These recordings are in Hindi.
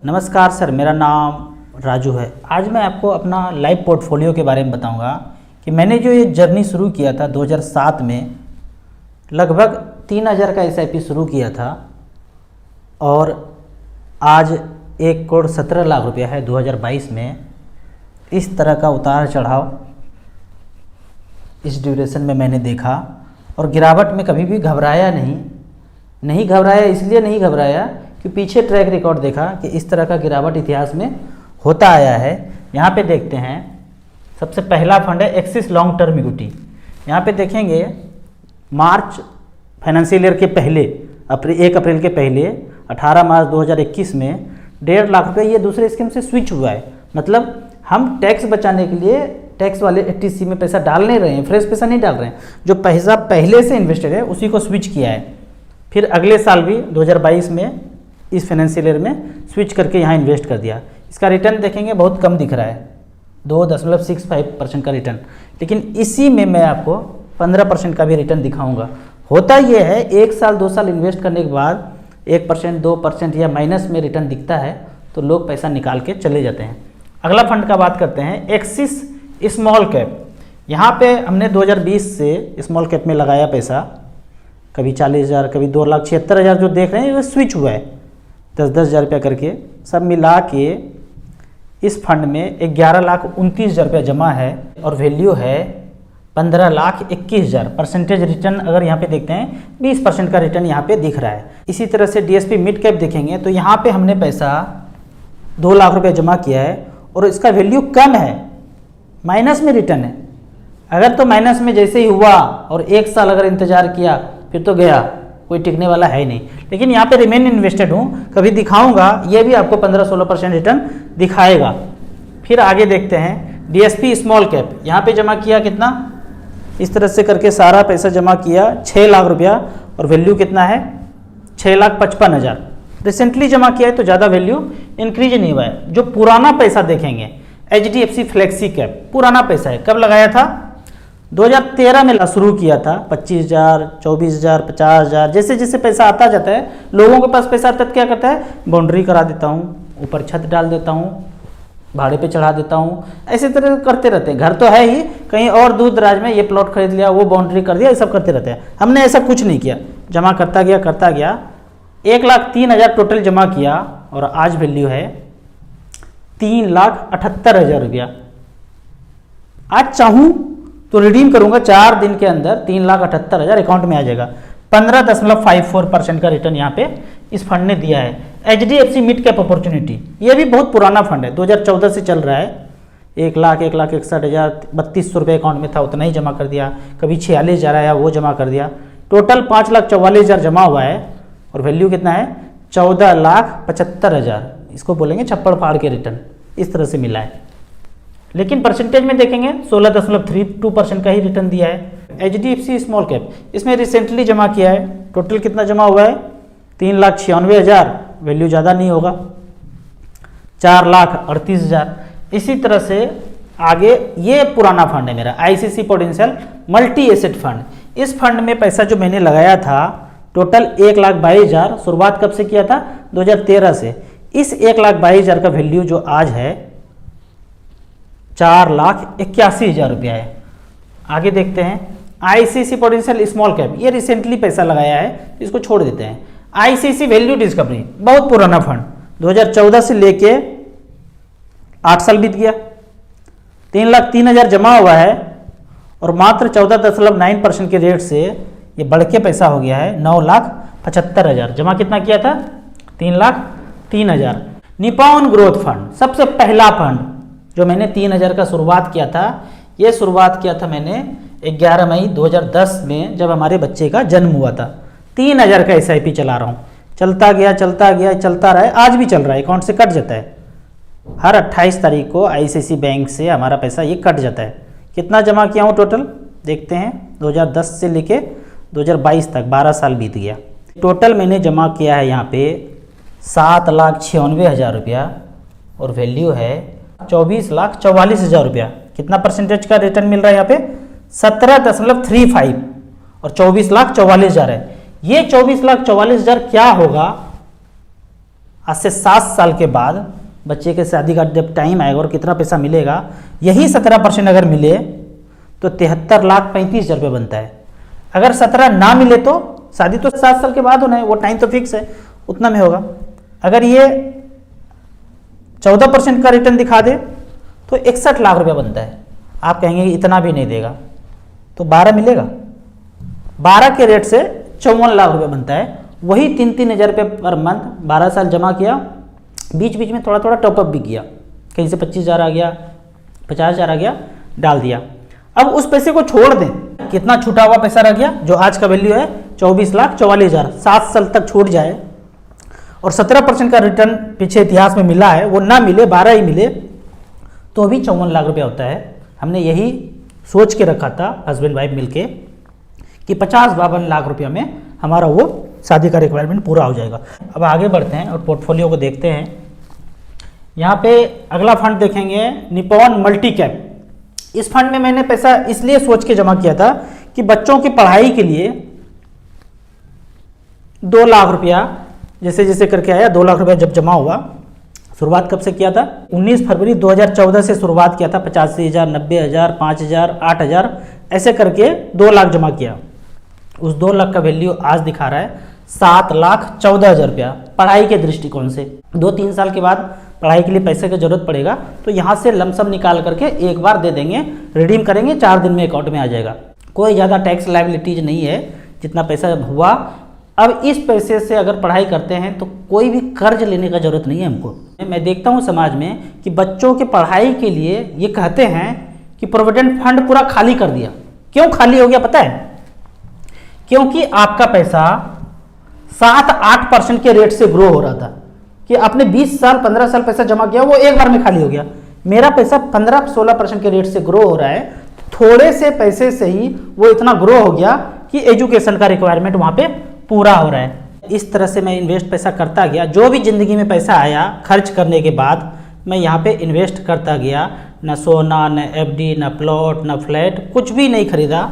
नमस्कार सर, मेरा नाम राजू है। आज मैं आपको अपना लाइव पोर्टफोलियो के बारे में बताऊंगा कि मैंने जो ये जर्नी शुरू किया था 2007 में, लगभग 3000 का एसआईपी शुरू किया था और आज 1,17,00,000 रुपया है 2022 में। इस तरह का उतार चढ़ाव इस ड्यूरेशन में मैंने देखा और गिरावट में कभी भी घबराया नहीं घबराया। इसलिए नहीं घबराया कि पीछे ट्रैक रिकॉर्ड देखा कि इस तरह का गिरावट इतिहास में होता आया है। यहाँ पे देखते हैं, सबसे पहला फंड है एक्सिस लॉन्ग टर्म इक्विटी। यहाँ पे देखेंगे मार्च फाइनेंशियल ईयर के पहले 1 अप्रैल के पहले 18 मार्च 2021 में 1.5 लाख रुपये ये दूसरे स्कीम से स्विच हुआ है। मतलब हम टैक्स बचाने के लिए टैक्स वाले एटीसी में पैसा डाल नहीं रहे हैं, फ्रेश पैसा नहीं डाल रहे हैं। जो पैसा पहले से इन्वेस्टेड है उसी को स्विच किया है। फिर अगले साल भी 2022 में इस फाइनेंशियल ईयर में स्विच करके यहाँ इन्वेस्ट कर दिया। इसका रिटर्न देखेंगे बहुत कम दिख रहा है, 2.65% का रिटर्न, लेकिन इसी में मैं आपको 15% का भी रिटर्न दिखाऊंगा। होता यह है 1 साल 2 साल इन्वेस्ट करने के बाद 1% 2% या माइनस में रिटर्न दिखता है तो लोग पैसा निकाल के चले जाते हैं। अगला फंड का बात करते हैं, एक्सिस स्मॉल कैप। यहाँ पे हमने 2020 से स्मॉल कैप में लगाया पैसा, कभी 40,000 कभी 2,76,000 जो देख रहे हैं वो स्विच हुआ है 10,000 रुपया करके। सब मिला के इस फंड में 11,29,000 रुपया जमा है और वैल्यू है 15,21,000। परसेंटेज रिटर्न अगर यहाँ पे देखते हैं 20% का रिटर्न यहाँ पे दिख रहा है। इसी तरह से डीएसपी मिड कैप देखेंगे तो यहाँ पे हमने पैसा 2 लाख रुपया जमा किया है और इसका वैल्यू कम है, माइनस में रिटर्न है। अगर तो माइनस में जैसे ही हुआ और 1 साल अगर इंतजार किया फिर तो गया, कोई टिकने वाला है नहीं। लेकिन यहाँ पे रिमेन इन्वेस्टेड हूँ, कभी दिखाऊंगा, ये भी आपको 15-16% रिटर्न दिखाएगा। फिर आगे देखते हैं डीएसपी स्मॉल कैप। यहाँ पे जमा किया कितना, इस तरह से करके सारा पैसा जमा किया 6 लाख रुपया और वैल्यू कितना है 6,55,000। रिसेंटली जमा किया है तो ज़्यादा वैल्यू इंक्रीज नहीं हुआ है। जो पुराना पैसा देखेंगे HDFC फ्लेक्सी कैप, पुराना पैसा है, कब लगाया था 2013 में शुरू किया था। 25,000 24,000 50,000 जैसे जैसे पैसा आता जाता है, लोगों के पास पैसा आता है, क्या करता है बाउंड्री करा देता हूँ, ऊपर छत डाल देता हूँ, भाड़े पे चढ़ा देता हूँ, ऐसे तरह करते रहते हैं। घर तो है ही, कहीं और दूर दराज में ये प्लॉट खरीद लिया, वो बाउंड्री कर दिया, ये सब करते रहते हैं। हमने ऐसा कुछ नहीं किया, जमा करता गया 1,03,000 टोटल जमा किया और आज वैल्यू है 3,78,000 रुपया। आज चाहूँ तो रिडीम करूंगा 4 दिन के अंदर 3,78,000 अकाउंट में आ जाएगा। 15.54% का रिटर्न यहाँ पे इस फंड ने दिया है। HDFC मिड कैप अपॉर्चुनिटी, ये भी बहुत पुराना फंड है, 2014 से चल रहा है। 1,61,000 3200 रुपये अकाउंट में था, उतना ही जमा कर दिया। कभी 46,000 आया वो जमा कर दिया। टोटल 5,44,000 जमा हुआ है और वैल्यू कितना है 14,75,000। इसको बोलेंगे छप्पड़ फाड़ के रिटर्न, इस तरह से मिला है। लेकिन परसेंटेज में देखेंगे 16.32% का ही रिटर्न दिया है। HDFC स्मॉल कैप, इसमें रिसेंटली जमा किया है। टोटल कितना जमा हुआ है 3,96,000, वैल्यू ज़्यादा नहीं होगा 4,38,000। इसी तरह से आगे ये पुराना फंड है मेरा ICC potential multi asset fund. इस फंड में पैसा जो मैंने लगाया था टोटल 1,22,000। शुरुआत कब से किया था 2013 से। इस 1,22,000 का वैल्यू जो आज है 4,81,000 रुपया है। आगे देखते हैं ICC पोटेंशियल स्मॉल कैप, ये रिसेंटली पैसा लगाया है, इसको छोड़ देते हैं। ICC वैल्यू डिस्कवरी, बहुत पुराना फंड, 2014 से लेके 8 साल बीत गया। 3,03,000 जमा हुआ है और मात्र 14.9% के रेट से ये बढ़ के पैसा हो गया है 9,75,000। जमा कितना किया था 3,03,000। निपॉन ग्रोथ फंड, सबसे पहला फंड जो मैंने 3,000 का शुरुआत किया था। ये शुरुआत किया था मैंने 11 मई 2010 में, जब हमारे बच्चे का जन्म हुआ था। 3,000 का SIP चला रहा हूँ, चलता गया चलता रहा है, आज भी चल रहा है। अकाउंट से कट जाता है, हर 28 तारीख को ICICI बैंक से हमारा पैसा ये कट जाता है। कितना जमा किया हूँ टोटल देखते हैं, 2010 से लेके 2022 तक 12 साल बीत गया। टोटल मैंने जमा किया है यहाँ पे 7,96,000 रुपया और वैल्यू है 24,44,000 रुपया। कितना परसेंटेज का रिटर्न मिल रहा है यहाँ पे 17.35 और 24,44,000 है। ये 24,44,000 क्या होगा आज से 7 साल के बाद बच्चे के शादी का जब टाइम आएगा और कितना पैसा मिलेगा, यही 17% अगर मिले तो 73,35,000 रुपये बनता है। अगर 17 ना मिले तो शादी तो 7 साल के बाद होना है, वो टाइम तो फिक्स है, उतना में होगा। अगर ये 14% का रिटर्न दिखा दे तो 61 लाख रुपया बनता है। आप कहेंगे कि इतना भी नहीं देगा, तो 12 मिलेगा, 12 के रेट से 54 लाख रुपये बनता है। वही 3-3 हज़ार रुपये पर मंथ 12 साल जमा किया, बीच बीच में थोड़ा थोड़ा टॉपअप भी किया, कहीं से 25,000 आ गया, 50,000 आ गया, डाल दिया। अब उस पैसे को छोड़ दें, कितना छूटा हुआ पैसा रह गया, जो आज का वैल्यू है 24,44,000, 7 साल तक छूट जाए और 17% का रिटर्न पीछे इतिहास में मिला है, वो ना मिले, 12 ही मिले, तो भी 54 लाख रुपया होता है। हमने यही सोच के रखा था हस्बैंड वाइफ मिलके कि 50-52 लाख रुपया में हमारा वो शादी का रिक्वायरमेंट पूरा हो जाएगा। अब आगे बढ़ते हैं और पोर्टफोलियो को देखते हैं। यहाँ पे अगला फंड देखेंगे, निपॉन मल्टी कैप। इस फंड में मैंने पैसा इसलिए सोच के जमा किया था कि बच्चों की पढ़ाई के लिए 2 लाख रुपया जैसे जैसे करके आया, 2 लाख रुपया जब जमा हुआ, शुरुआत कब से किया था, 19 फरवरी 2014 से शुरुआत किया था। 85,000, 90,000, 5,000, 8,000 ऐसे करके 2 लाख जमा किया। उस 2 लाख का वैल्यू आज दिखा रहा है 7,14,000 रुपया। पढ़ाई के दृष्टिकोण से 2-3 साल के बाद पढ़ाई के लिए पैसे की जरूरत पड़ेगा तो यहाँ से लमसम निकाल करके एक बार दे देंगे, रिडीम करेंगे, 4 दिन में अकाउंट में आ जाएगा। कोई ज़्यादा टैक्स लायबिलिटीज नहीं है, जितना पैसा हुआ। अब इस पैसे से अगर पढ़ाई करते हैं तो कोई भी कर्ज लेने का जरूरत नहीं है हमको। मैं देखता हूँ समाज में कि बच्चों के पढ़ाई के लिए ये कहते हैं कि प्रोविडेंट फंड पूरा खाली कर दिया। क्यों खाली हो गया पता है? क्योंकि आपका पैसा 7-8% के रेट से ग्रो हो रहा था कि आपने 20 साल 15 साल पैसा जमा किया, वो एक बार में खाली हो गया। मेरा पैसा 15-16% के रेट से ग्रो हो रहा है, थोड़े से पैसे से ही वो इतना ग्रो हो गया कि एजुकेशन का रिक्वायरमेंट वहाँ पे पूरा हो रहा है। इस तरह से मैं इन्वेस्ट पैसा करता गया। जो भी ज़िंदगी में पैसा आया खर्च करने के बाद मैं यहाँ पे इन्वेस्ट करता गया। न सोना, न एफडी, न प्लॉट, न फ्लैट, कुछ भी नहीं खरीदा,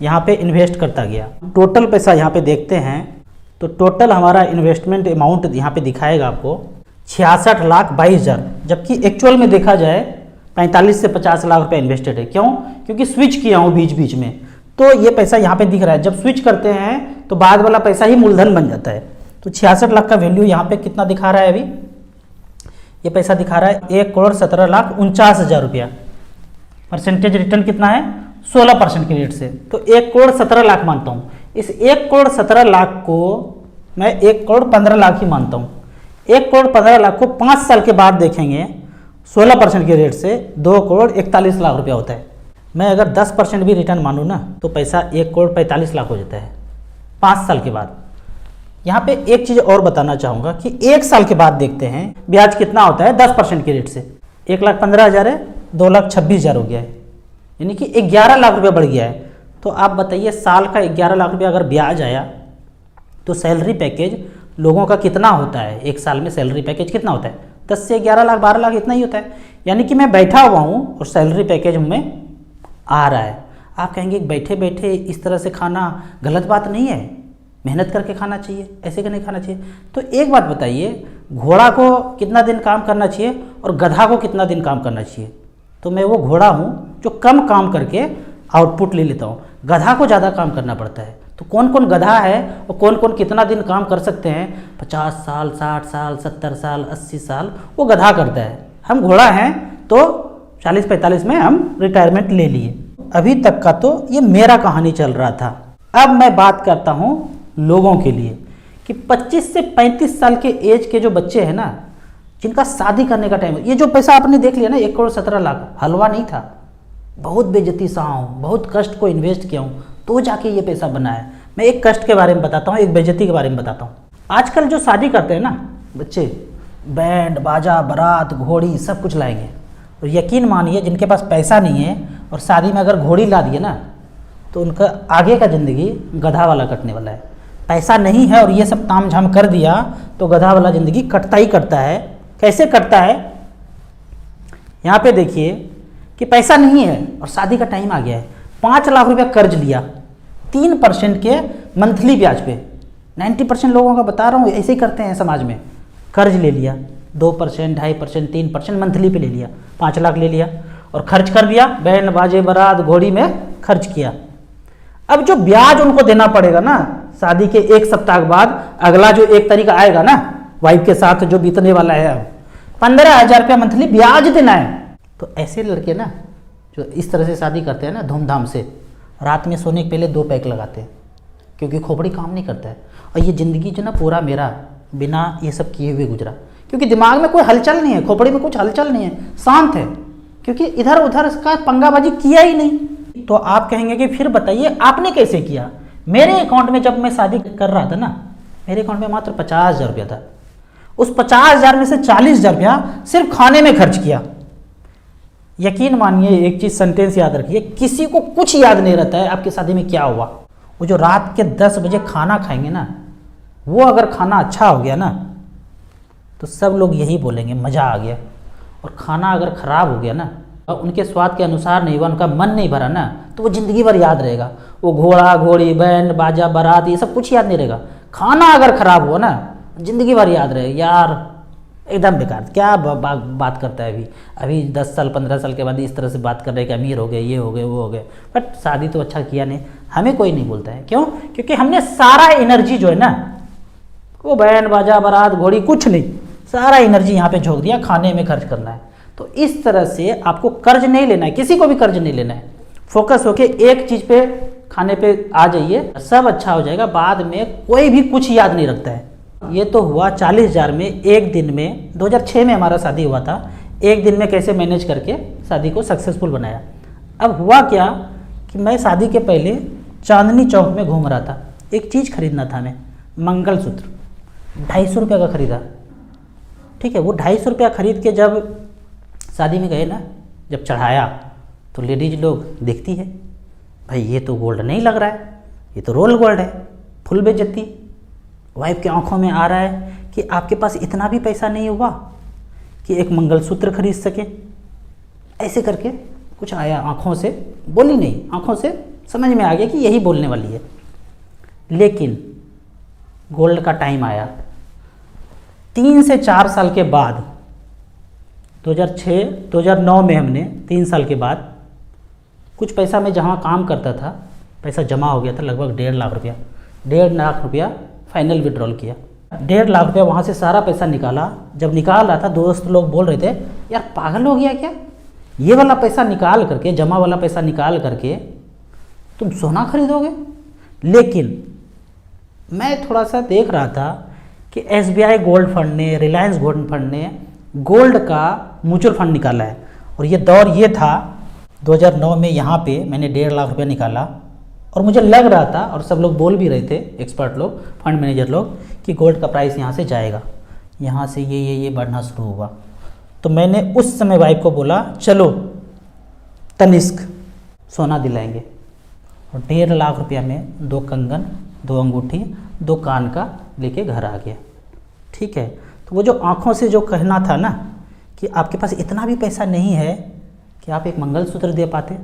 यहाँ पे इन्वेस्ट करता गया। टोटल पैसा यहाँ पे देखते हैं तो टोटल हमारा इन्वेस्टमेंट अमाउंट यहाँ पे दिखाएगा आपको 66,22,000, जबकि एक्चुअल में देखा जाए 45 से 50 लाख रुपये इन्वेस्टेड है। क्यों? क्योंकि स्विच किया हूँ बीच बीच में, तो ये पैसा यहाँ पे दिख रहा है। जब स्विच करते हैं तो बाद वाला पैसा ही मूलधन बन जाता है। तो 66 लाख का वैल्यू यहाँ पे कितना दिखा रहा है? अभी ये पैसा दिखा रहा है 1,17,49,000 रुपया। परसेंटेज रिटर्न कितना है? 16% के रेट से। तो 1,17,00,000 मानता हूँ। इस 1,17,00,000 को मैं 1,15,00,000 ही मानता हूँ। 1,15,00,000 को 5 साल के बाद देखेंगे 16% के रेट से 2,41,00,000 रुपया होता है। मैं अगर 10% भी रिटर्न मानूँ ना तो पैसा 1,45,00,000 हो जाता है 5 साल के बाद। यहाँ पे एक चीज़ और बताना चाहूँगा कि 1 साल के बाद देखते हैं ब्याज कितना होता है 10% के रेट से। 1,15,000 है, 2,26,000 हो गया है, यानी कि 11 लाख रुपया बढ़ गया है। तो आप बताइए साल का 11 लाख रुपया अगर ब्याज आया तो सैलरी पैकेज लोगों का कितना होता है? एक साल में सैलरी पैकेज कितना होता है? 10 से 11 लाख, 12 लाख इतना ही होता है। यानी कि मैं बैठा हुआ हूँ और सैलरी पैकेज में आ रहा है। आप कहेंगे बैठे बैठे इस तरह से खाना गलत बात नहीं है, मेहनत करके खाना चाहिए, ऐसे का नहीं खाना चाहिए। तो एक बात बताइए, घोड़ा को कितना दिन काम करना चाहिए और गधा को कितना दिन काम करना चाहिए? तो मैं वो घोड़ा हूँ जो कम काम करके आउटपुट ले लेता हूँ, गधा को ज़्यादा काम करना पड़ता है। तो कौन कौन गधा है और कौन कौन कितना दिन काम कर सकते हैं? 50 साल, 60 साल, 70 साल, 80 साल वो गधा करता है। हम घोड़ा हैं तो 40-45 में हम रिटायरमेंट ले लिए। अभी तक का तो ये मेरा कहानी चल रहा था। अब मैं बात करता हूँ लोगों के लिए कि 25 से 35 साल के एज के जो बच्चे हैं ना, जिनका शादी करने का टाइम है, ये जो पैसा आपने देख लिया ना 1,17,00,000, हलवा नहीं था। बहुत बेइज्जती सहा हूँ, बहुत कष्ट को इन्वेस्ट किया हूँ तो जाके ये पैसा बना है। मैं एक कष्ट के बारे में बताता हूँ, एक बेइज्जती के बारे में बताता हूँ। आजकल जो शादी करते हैं ना बच्चे, बैंड बाजा बारात घोड़ी सब कुछ लाएंगे, और यकीन मानिए जिनके पास पैसा नहीं है और शादी में अगर घोड़ी ला दिए ना तो उनका आगे का ज़िंदगी गधा वाला कटने वाला है। पैसा नहीं है और ये सब ताम झाम कर दिया तो गधा वाला ज़िंदगी कटता ही कटता है। कैसे कटता है? यहाँ पे देखिए कि पैसा नहीं है और शादी का टाइम आ गया है, 5 लाख रुपया कर्ज लिया 3% के मंथली ब्याज पे। 90% लोगों का बता रहा हूँ ऐसे ही करते हैं समाज में। कर्ज ले लिया, 2%, 2.5%, 3% मंथली पे ले लिया, 5 लाख ले लिया और खर्च कर दिया, बैंड बाजे बारात घोड़ी में खर्च किया। अब जो ब्याज उनको देना पड़ेगा ना, शादी के 1 सप्ताह के बाद अगला जो 1 तारीख आएगा ना, वाइफ के साथ जो बीतने वाला है, अब 15,000 रुपया मंथली ब्याज देना है। तो ऐसे लड़के ना जो इस तरह से शादी करते हैं ना धूमधाम से, रात में सोने के पहले 2 पैक लगाते हैं, क्योंकि खोपड़ी काम नहीं करता है। और ये ज़िंदगी जो ना पूरा मेरा बिना ये सब किए हुए गुजरा, क्योंकि दिमाग में कोई हलचल नहीं है, खोपड़ी में कुछ हलचल नहीं है, शांत है, क्योंकि इधर उधर का पंगाबाजी किया ही नहीं। तो आप कहेंगे कि फिर बताइए आपने कैसे किया। मेरे अकाउंट में जब मैं शादी कर रहा था ना, मेरे अकाउंट में मात्र 50,000 रुपया था। उस 50,000 में से 40,000 रुपया सिर्फ खाने में खर्च किया। यकीन मानिए, एक चीज़ सेंटेंस याद रखिए, किसी को कुछ याद नहीं रहता है आपकी शादी में क्या हुआ। वो जो रात के 10 बजे खाना खाएंगे ना, वो अगर खाना अच्छा हो गया ना तो सब लोग यही बोलेंगे मज़ा आ गया। और खाना अगर ख़राब हो गया ना और उनके स्वाद के अनुसार नहीं हुआ, उनका मन नहीं भरा ना, तो वो ज़िंदगी भर याद रहेगा। वो घोड़ा घोड़ी बैंड बाजा बारात ये सब कुछ याद नहीं रहेगा। खाना अगर ख़राब हुआ ना, ज़िंदगी भर याद रहेगा, यार एकदम बेकार, क्या बात करता है। अभी 10 साल 15 साल के बाद इस तरह से बात कर रहे हैं कि अमीर हो गए, ये हो गए, वो हो गए, बट शादी तो अच्छा किया नहीं। हमें कोई नहीं बोलता है, क्यों? क्योंकि हमने सारा एनर्जी जो है ना, वो बैंड बाजा बारात घोड़ी कुछ नहीं, सारा एनर्जी यहाँ पे झोंक दिया, खाने में खर्च करना है। तो इस तरह से आपको कर्ज नहीं लेना है, किसी को भी कर्ज नहीं लेना है। फोकस होके एक चीज़ पे, खाने पे आ जाइए, सब अच्छा हो जाएगा। बाद में कोई भी कुछ याद नहीं रखता है। ये तो हुआ 40,000 में एक दिन में। 2006 में हमारा शादी हुआ था। एक दिन में कैसे मैनेज करके शादी को सक्सेसफुल बनाया। अब हुआ क्या कि मैं शादी के पहले चांदनी चौक में घूम रहा था, एक चीज़ खरीदना था, मैं मंगलसूत्र 250 रुपये का खरीदा। ठीक है, वो 250 रुपया खरीद के जब शादी में गए ना, जब चढ़ाया तो लेडीज लोग देखती है, भाई ये तो गोल्ड नहीं लग रहा है, ये तो रोल गोल्ड है, फुल बेइज्जती। वाइफ के आंखों में आ रहा है कि आपके पास इतना भी पैसा नहीं हुआ कि एक मंगलसूत्र खरीद सके। ऐसे करके कुछ आया, आंखों से बोली नहीं, आंखों से समझ में आ गया कि यही बोलने वाली है। लेकिन गोल्ड का टाइम आया 3 से 4 साल के बाद, 2009 में हमने 3 साल के बाद कुछ पैसा, मैं जहाँ काम करता था पैसा जमा हो गया था, लगभग 1.5 लाख रुपया। 1.5 लाख रुपया फाइनल विड्रॉल किया। 1.5 लाख रुपया वहाँ से सारा पैसा निकाला। जब निकाल रहा था, दोस्त लोग बोल रहे थे, यार पागल हो गया क्या, ये वाला पैसा निकाल करके, जमा वाला पैसा निकाल करके तुम सोना खरीदोगे। लेकिन मैं थोड़ा सा देख रहा था कि SBI गोल्ड फंड ने, रिलायंस गोल्ड फंड ने गोल्ड का म्यूचुअल फंड निकाला है। और ये दौर ये था 2009 में, यहाँ पे मैंने 1.5 लाख रुपया निकाला। और मुझे लग रहा था, और सब लोग बोल भी रहे थे, एक्सपर्ट लोग, फंड मैनेजर लोग, कि गोल्ड का प्राइस यहाँ से जाएगा, यहाँ से ये बढ़ना शुरू हुआ। तो मैंने उस समय वाइफ को बोला, चलो तनिष्क सोना दिलाएंगे। और 1.5 लाख रुपया में 2 कंगन, 2 अंगूठी, 2 कान का लेके घर आ गया। ठीक है, तो वो जो आँखों से जो कहना था ना कि आपके पास इतना भी पैसा नहीं है कि आप एक मंगलसूत्र दे पाते,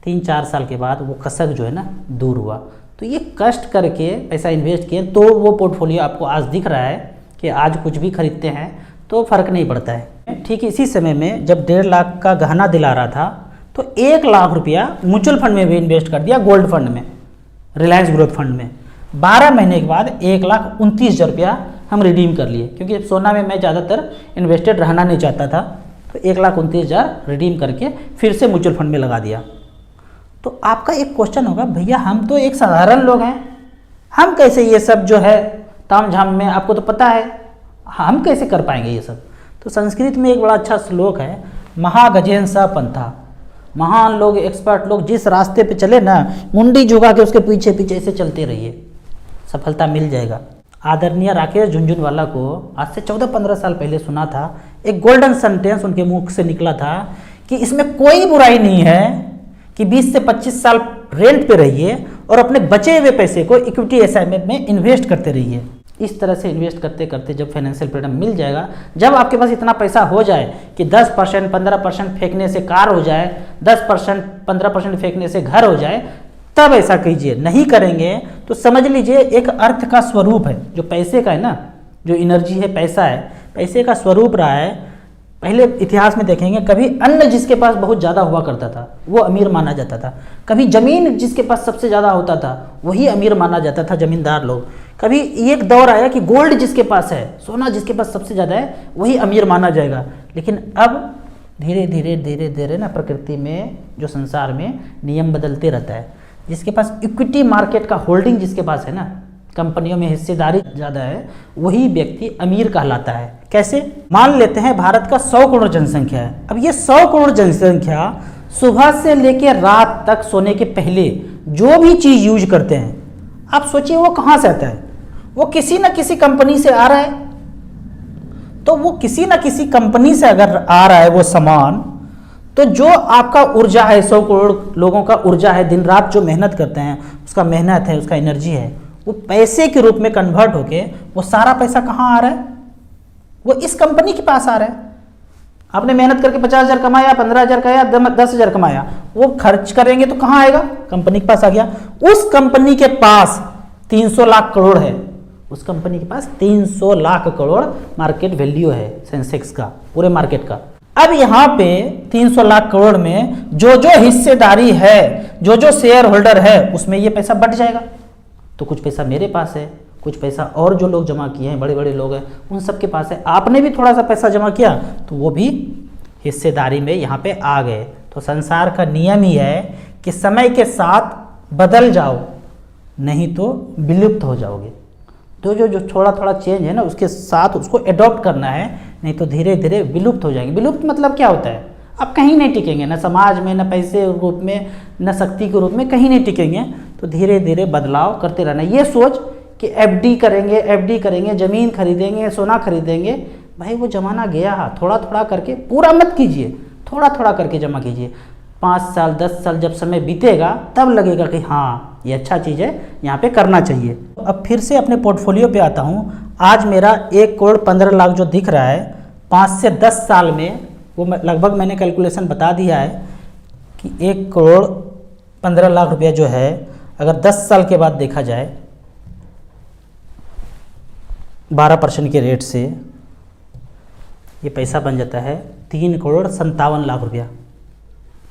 3-4 साल के बाद वो कसक जो है ना दूर हुआ। तो ये कष्ट करके पैसा इन्वेस्ट किए तो वो पोर्टफोलियो आपको आज दिख रहा है कि आज कुछ भी खरीदते हैं तो फ़र्क नहीं पड़ता है। ठीक इसी समय में जब 1.5 लाख का गहना दिला रहा था तो 1 लाख रुपया म्यूचुअल फंड में भी इन्वेस्ट कर दिया, गोल्ड फंड में, रिलायंस ग्रोथ फंड में। 12 महीने के बाद 1,29,000 रुपया हम रिडीम कर लिए, क्योंकि सोना में मैं ज़्यादातर इन्वेस्टेड रहना नहीं चाहता था। तो 1,29,000 रिडीम करके फिर से म्यूचुअल फंड में लगा दिया। तो आपका एक क्वेश्चन होगा, भैया हम तो एक साधारण लोग हैं, हम कैसे ये सब जो है ताम झाम में, आपको तो पता है, हम कैसे कर पाएंगे ये सब। तो संस्कृत में एक बड़ा अच्छा श्लोक है, महागजेन स पंथा। महान लोग, एक्सपर्ट लोग जिस रास्ते पे चले ना, मुंडी झुका के उसके पीछे पीछे से चलते रहिए, सफलता मिल जाएगा। आदरणीय राकेश झुनझुनवाला को आज से 14-15 साल पहले सुना था, एक गोल्डन सेंटेंस उनके मुख से निकला था कि इसमें कोई बुराई नहीं है कि 20 से 25 साल रेंट पे रहिए और अपने बचे हुए पैसे को इक्विटी असाइनमेंट में इन्वेस्ट करते रहिए। इस तरह से इन्वेस्ट करते करते जब फाइनेंशियल फ्रीडम मिल जाएगा, जब आपके पास इतना पैसा हो जाए कि 10% 15% फेंकने से कार हो जाए, 10% 15% फेंकने से घर हो जाए, तब ऐसा कीजिए। नहीं करेंगे तो समझ लीजिए एक अर्थ का स्वरूप है जो पैसे का है ना, जो एनर्जी है, पैसा है, पैसे का स्वरूप रहा है। पहले इतिहास में देखेंगे, कभी अन्न जिसके पास बहुत ज़्यादा हुआ करता था वो अमीर माना जाता था। कभी ज़मीन जिसके पास सबसे ज़्यादा होता था वही अमीर माना जाता था, ज़मींदार लोग। कभी एक दौर आया कि गोल्ड जिसके पास है, सोना जिसके पास सबसे ज़्यादा है, वही अमीर माना जाएगा। लेकिन अब धीरे धीरे धीरे धीरे ना प्रकृति में, जो संसार में नियम बदलते रहता है। जिसके पास इक्विटी मार्केट का होल्डिंग जिसके पास है ना, कंपनियों में हिस्सेदारी ज़्यादा है, वही व्यक्ति अमीर कहलाता है। कैसे? मान लेते हैं भारत का 100 करोड़ जनसंख्या है। अब ये 100 करोड़ जनसंख्या सुबह से लेकर रात तक सोने के पहले जो भी चीज़ यूज करते हैं, आप सोचिए वो कहाँ से आता है? वो किसी न किसी कंपनी से आ रहा है। तो वो किसी न किसी कंपनी से अगर आ रहा है वो सामान, तो जो आपका ऊर्जा है, 100 करोड़ लोगों का ऊर्जा है, दिन रात जो मेहनत करते हैं, उसका मेहनत है, उसका एनर्जी है, वो पैसे के रूप में कन्वर्ट होके वो सारा पैसा कहाँ आ रहा है? वो इस कंपनी के पास आ रहा है। आपने मेहनत करके 50,000 कमाया, 15,000 कमाया, 10,000 कमाया, वो खर्च करेंगे तो कहाँ आएगा? कंपनी के पास आ गया। उस कंपनी के पास 300 लाख करोड़ है, उस कंपनी के पास 300 लाख करोड़ मार्केट वैल्यू है सेंसेक्स का, पूरे मार्केट का। अब यहाँ पे 300 लाख करोड़ में जो जो हिस्सेदारी है, जो जो शेयर होल्डर है, उसमें ये पैसा बट जाएगा। तो कुछ पैसा मेरे पास है, कुछ पैसा और जो लोग जमा किए हैं, बड़े बड़े लोग हैं, उन सब के पास है। आपने भी थोड़ा सा पैसा जमा किया तो वो भी हिस्सेदारी में यहाँ पे आ गए। तो संसार का नियम ही है कि समय के साथ बदल जाओ, नहीं तो विलुप्त हो जाओगे। तो जो थोड़ा थोड़ा चेंज है ना, उसके साथ उसको एडॉप्ट करना है, नहीं तो धीरे धीरे विलुप्त हो जाएंगे। विलुप्त मतलब क्या होता है? आप कहीं नहीं टिकेंगे, ना समाज में, ना पैसे के रूप में, ना शक्ति के रूप में, कहीं नहीं टिकेंगे। तो धीरे धीरे बदलाव करते रहना। ये सोच कि एफडी करेंगे, ज़मीन खरीदेंगे, सोना खरीदेंगे, भाई वो ज़माना गया। थोड़ा थोड़ा करके, पूरा मत कीजिए, थोड़ा थोड़ा करके जमा कीजिए। 5 साल 10 साल जब समय बीतेगा तब लगेगा कि हाँ ये अच्छा चीज़ है, यहाँ पे करना चाहिए। अब फिर से अपने पोर्टफोलियो पे आता हूँ। आज मेरा 1 करोड़ 15 लाख जो दिख रहा है, 5 से 10 साल में वो लगभग मैंने कैलकुलेशन बता दिया है कि 1 करोड़ 15 लाख रुपया जो है, अगर 10 साल के बाद देखा जाए 12% के रेट से, ये पैसा बन जाता है 3 करोड़ 57 लाख रुपया।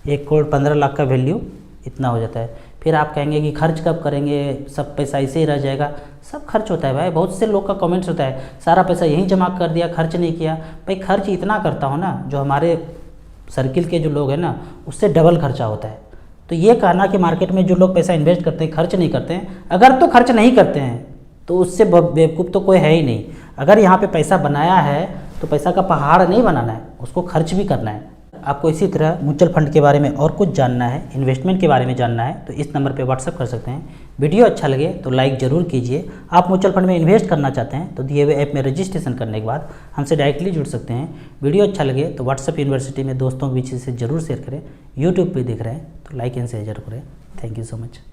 1 करोड़ 15 लाख का वैल्यू इतना हो जाता है। फिर आप कहेंगे कि खर्च कब करेंगे, सब पैसा ऐसे ही रह जाएगा। सब खर्च होता है भाई। बहुत से लोग का कमेंट्स होता है, सारा पैसा यहीं जमा कर दिया, खर्च नहीं किया। भाई खर्च इतना करता हो ना, जो हमारे सर्किल के जो लोग हैं ना, उससे डबल खर्चा होता है। तो ये कहना कि मार्केट में जो लोग पैसा इन्वेस्ट करते हैं खर्च नहीं करते हैं, अगर तो खर्च नहीं करते हैं तो उससे बेवकूफ़ तो कोई है ही नहीं। अगर यहाँ पे पैसा बनाया है तो पैसा का पहाड़ नहीं बनाना है, उसको खर्च भी करना है। आपको इसी तरह म्यूचुअल फंड के बारे में और कुछ जानना है, इन्वेस्टमेंट के बारे में जानना है, तो इस नंबर पे व्हाट्सअप कर सकते हैं। वीडियो अच्छा लगे तो लाइक ज़रूर कीजिए। आप म्यूचुअल फंड में इन्वेस्ट करना चाहते हैं तो दिए हुए ऐप में रजिस्ट्रेशन करने के बाद हमसे डायरेक्टली जुड़ सकते हैं। वीडियो अच्छा लगे तो व्हाट्सअप यूनिवर्सिटी में दोस्तों के बीच इसे ज़रूर शेयर करें। यूट्यूब पर देख रहे हैं तो लाइक एंड शेयर जरूर करें। Thank you so much.